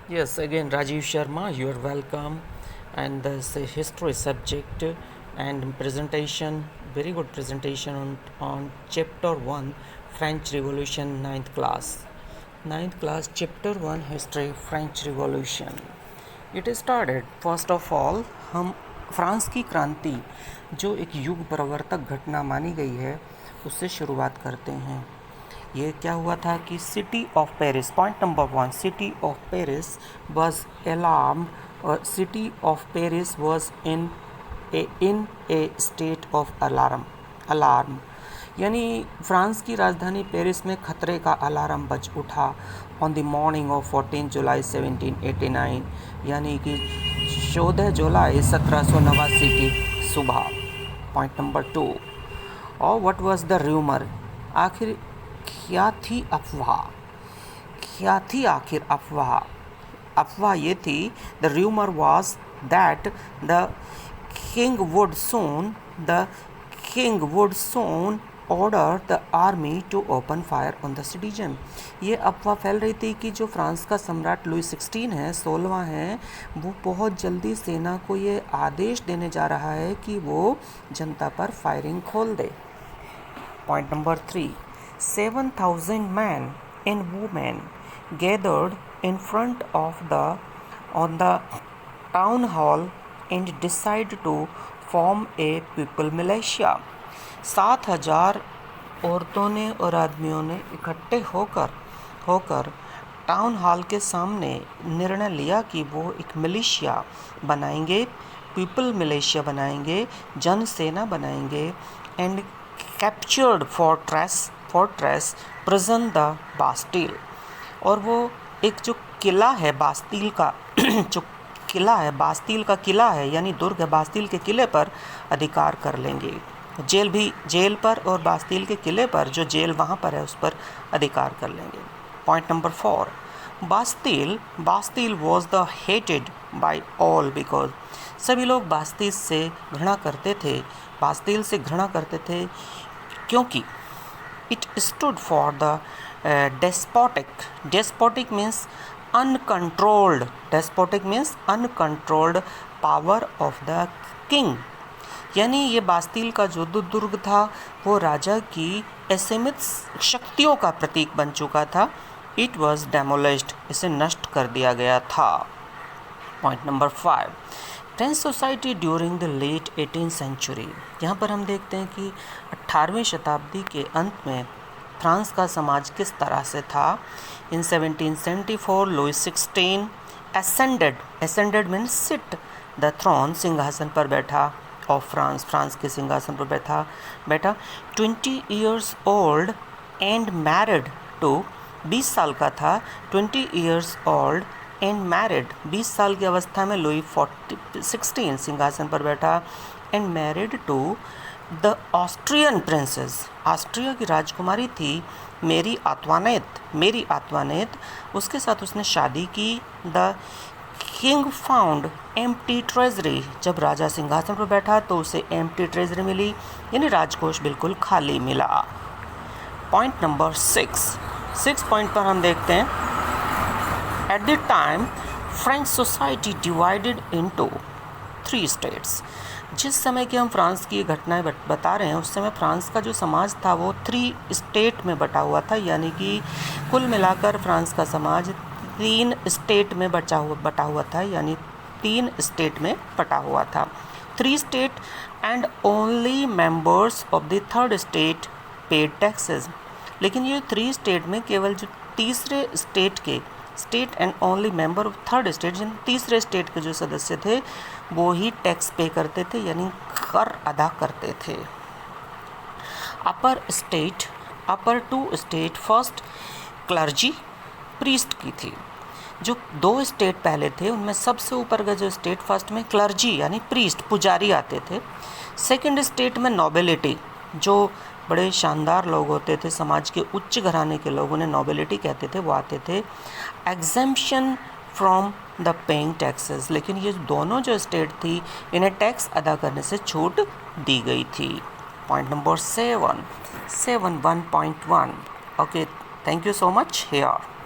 Yes, again Rajiv Sharma, you are welcome. And this history subject and presentation, very good presentation on chapter 1 French Revolution, ninth class. Ninth class, chapter 1 History French Revolution. It started first of all, हम France की क्रांति जो एक युग प्रवर्तक घटना मानी गई है उससे शुरुआत करते हैं। ये क्या हुआ था कि city of Paris, point number 1, city of Paris was alarmed, और city of Paris was in a state of alarm, यानी फ्रांस की राजधानी पेरिस में खतरे का अलार्म बज उठा on the morning of 14 July 1789, यानी कि 14 जुलाई 1789 की सुबह। पॉइंट नंबर 2, और व्हाट वाज द र्यूमर, आखिर क्या थी अफवाह, क्या थी आखिर अफवाह। अफवाह ये थी, the rumour was that the king would soon order the army to open fire on the citizen. ये अफवाह फैल रही थी कि जो फ्रांस का सम्राट लुई 16 है, 16वां है, वो बहुत जल्दी सेना को ये आदेश देने जा रहा है कि वो जनता पर फायरिंग खोल दे। Point number 3, 7,000 men and women gathered in front of the town hall and decided to form a people militia। 7,000 औरतों ने और आदमियों ने इकट्ठे होकर टाउन हॉल के सामने निर्णय लिया कि वो एक मिलिशिया बनाएंगे, पीपल मिलिशिया बनाएंगे, जन सेना बनाएंगे, and captured fortress prison the Bastille, और वो एक जो किला है बास्तिल का जो किला है, बास्तिल का किला है, यानी दुर्ग है, बास्तिल के किले पर अधिकार कर लेंगे। जेल पर और बास्तिल के किले पर, जो जेल वहाँ पर है, उस पर अधिकार कर लेंगे। Point number 4, Bastille was the hated by all because, सभी लोग बास्तिल से घृणा करते थे क्योंकि it stood for the despotic means uncontrolled power of the king, यानी ये बास्तिल का जो दुर्ग था वो राजा की असीमित शक्तियों का प्रतीक बन चुका था। इट वॉज डेमोलिश्ड, इसे नष्ट कर दिया गया था। Point number 5, French society during the late 18th century. यहाँ पर हम देखते हैं कि 18वीं शताब्दी के अंत में फ्रांस का समाज किस तरह से था। In 1774 Louis 16 ascended means sit the throne, सिंहासन पर बैठा, ऑफ फ्रांस के सिंहासन पर बैठा 20 years old and married to, 20 साल का था, 20 years ओल्ड एंड मैरिड, 20 साल की अवस्था में लुई 16 सिंहासन पर बैठा, and married to the Austrian princess, Austria की राजकुमारी थी मेरी आत्वानेत, उसके साथ उसने शादी की। The king found empty treasury, जब राजा सिंहासन पर बैठा तो उसे एम्प्टी ट्रेजरी मिली, यानी राजकोष बिल्कुल खाली मिला। पॉइंट नंबर 6 पॉइंट पर हम देखते हैं, at the time French society divided into 3 states। जिस समय की हम फ्रांस की घटनाएं बता रहे हैं, उस समय फ्रांस का जो समाज था वो 3 स्टेट में बटा हुआ था, यानी कि कुल मिलाकर फ्रांस का समाज 3 स्टेट में बटा हुआ था, यानी 3 स्टेट में बटा हुआ था। 3 state and only members of the 3rd state paid taxes, लेकिन ये 3 स्टेट में केवल जो तीसरे state and only member of 3rd state, जिन तीसरे स्टेट के जो सदस्य थे वो ही टैक्स पे करते थे, यानी कर अदा करते थे। अपर 2 स्टेट फर्स्ट क्लर्जी प्रीस्ट की थी। जो 2 स्टेट पहले थे उनमें सबसे ऊपर का जो स्टेट फर्स्ट में क्लर्जी यानी प्रीस्ट पुजारी आते थे। सेकंड स्टेट में नोबिलिटी, जो बड़े शानदार लोग होते थे, समाज के उच्च घराने के लोग, उन्हें नोबिलिटी कहते थे, वो आते थे। Exemption from the paying taxes, लेकिन ये दोनों जो स्टेट थी इन्हें टैक्स अदा करने से छूट दी गई थी। Point number 7 1.1। Okay, thank you so much here.